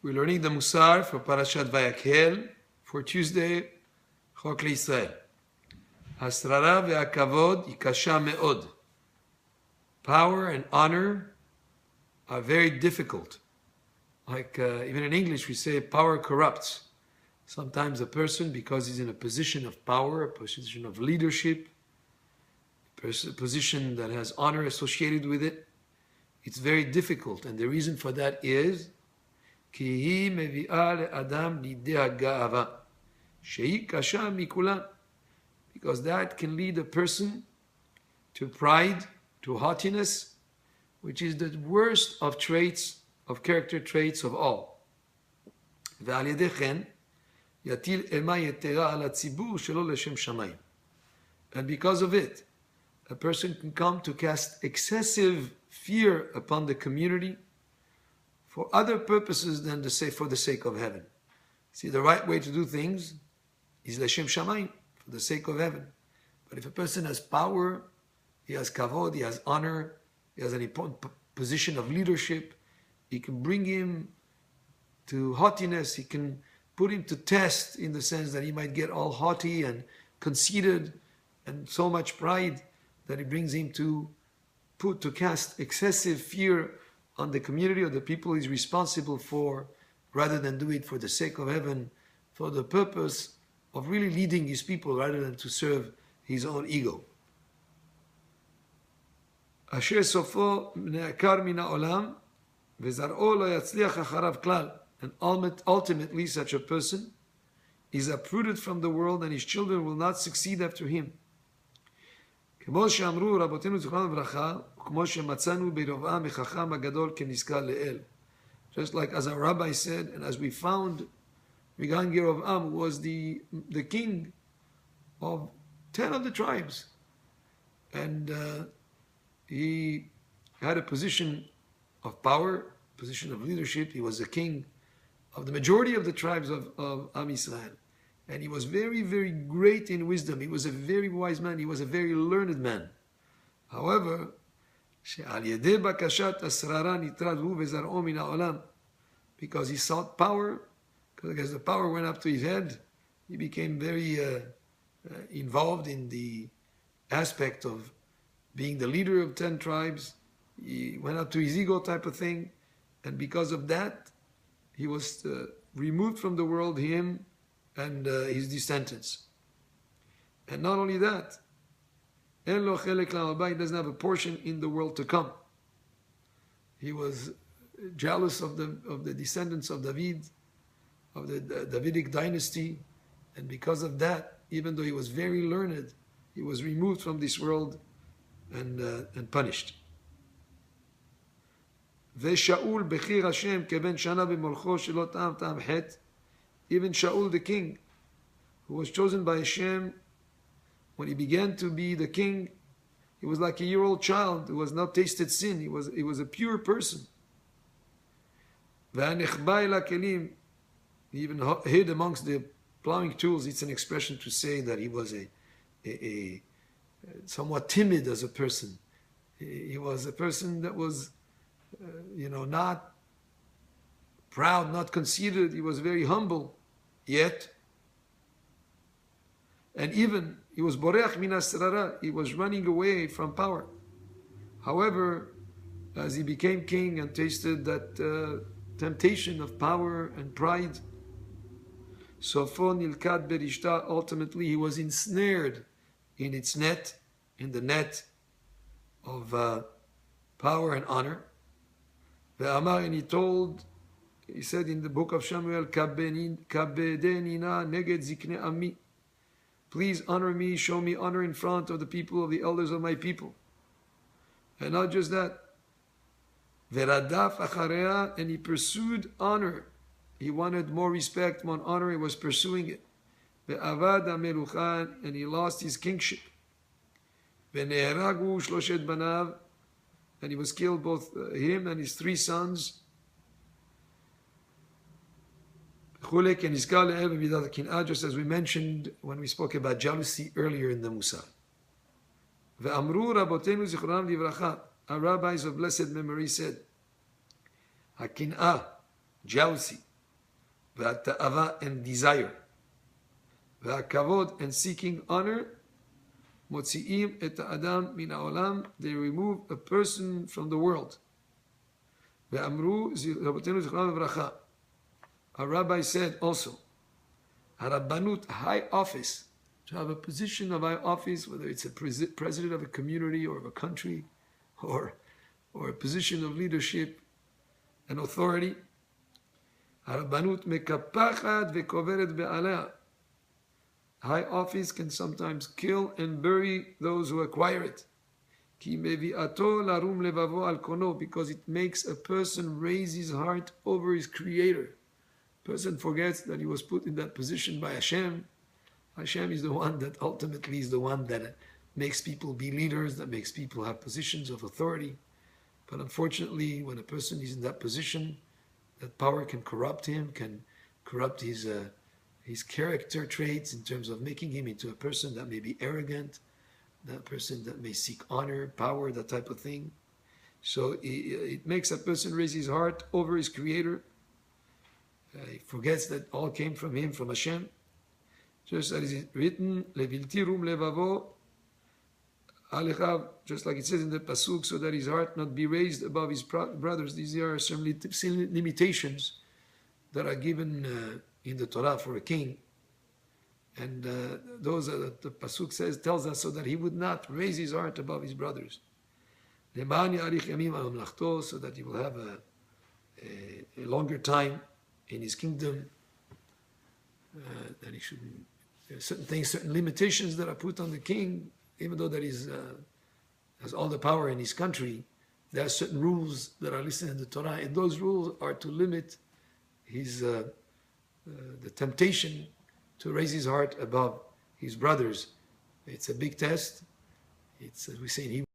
We're learning the Musar for Parashat Vayakhel for Tuesday, Chok L'Yisrael. Hasrara ve'akavod ikasha me'od. Power and honor are very difficult. Like even in English we say power corrupts. Sometimes a person, because he's in a position of power, a position of leadership, a position that has honor associated with it, it's very difficult. And the reason for that is כי היא מביאה לאדם לידי הגאווה, שהיא קשה מכולן. Because that can lead a person to pride, to haughtiness, which is the worst of traits, of character traits of all. ועל ידי כן, יטיל אימה יתרה על הציבור שלא לשם שמיים. And because of it, a person can come to cast excessive fear upon the community for other purposes than for the sake of heaven. See, the right way to do things is l'shem shamayim, for the sake of heaven. But if a person has power, he has kavod, he has honor, he has an important position of leadership, he can bring him to haughtiness, he can put him to test in the sense that he might get all haughty and conceited and so much pride that it brings him to cast excessive fear on the community or the people he's responsible for, rather than do it for the sake of heaven, for the purpose of really leading his people rather than to serve his own ego. אשר סופו נעקר מן העולם וזרעו לא יצליח אחריו כלל. And ultimately such a person is uprooted from the world and his children will not succeed after him. כמו שאמרו רבותינו זכרונם לברכה, וכמו שמצאנו ברבעם החכם הגדול כנזכר לאל. Just like as our Rabbi said, and as we found, regarding Yerovam was the king of 10 of the tribes. And he had a position of power, position of leadership. He was the king of the majority of the tribes of Am Yisrael. And he was very, very great in wisdom. He was a very wise man. He was a very learned man. However, because he sought power, because as the power went up to his head, he became very involved in the aspect of being the leader of 10 tribes. He went up to his ego type of thing. And because of that, he was removed from the world, him and his descendants. And not only that, he doesn't have a portion in the world to come. He was jealous of the descendants of David, of the Davidic dynasty, and because of that, even though he was very learned, he was removed from this world and punished. ושאול בחיר השם כבן שנה במולכו שלא טעם טעם חטא. Even Shaul the king, who was chosen by Hashem, when he began to be the king, he was like a year-old child who has not tasted sin. He was a pure person. והנכבה אל הכלים, he even hid amongst the plowing tools. It's an expression to say that he was a somewhat timid as a person. He was a person that was not proud, not conceited. He was very humble. Yet, and even he was boreach min asrara, he was running away from power. However, as he became king and tasted that temptation of power and pride, sofo nilkad berishta, ultimately he was ensnared in its net, in the net of power and honor. Ve'amar, and he said in the book of Samuel, kabedeni na neged zikne ami. Please honor me, show me honor in front of the people, of the elders of my people. And not just that. Veradaf acharea, and he pursued honor. He wanted more respect, more honor, he was pursuing it. Ve'avad ameluchan, and he lost his kingship. Ve'neheragu shloshet banav, and he was killed, both him and his 3 sons. Just as we mentioned when we spoke about jealousy earlier in the Musar. Our rabbis of blessed memory said, Hakin'ah, jealousy, והתאווה and desire, והכבוד and seeking honor, מוציאים את האדם מן העולם, they remove a person from the world. ואמרו רבותינו זיכרונם לברכה, a rabbi said also, הרבנות, high office, to have a position of high office, whether it's a president of a community or of a country, or a position of leadership and authority, הרבנות מקפחת וקוברת בעליה. High office can sometimes kill and bury those who acquire it. כי מביאתו לרום לבבו על קונו, because it makes a person raise his heart over his creator. Person forgets that he was put in that position by Hashem. Hashem is the one that ultimately is the one that makes people be leaders, that makes people have positions of authority. But unfortunately, when a person is in that position, that power can corrupt him, can corrupt his character traits in terms of making him into a person that may be arrogant, that person that may seek honor, power, that type of thing. So it makes a person raise his heart over his creator. He forgets that all came from him, from Hashem. Just as it is written, Levilti rum levavo alechav, just like it says in the pasuk, so that his heart not be raised above his brothers. These are some limitations that are given in the Torah for a king, and those are that the pasuk tells us, so that he would not raise his heart above his brothers. So that he will have a longer time in his kingdom. That he shouldn't. There are certain things, certain limitations that are put on the king, even though that he has all the power in his country. There are certain rules that are listed in the Torah, and those rules are to limit his the temptation to raise his heart above his brothers. It's a big test. It's, as we say in Hebrew,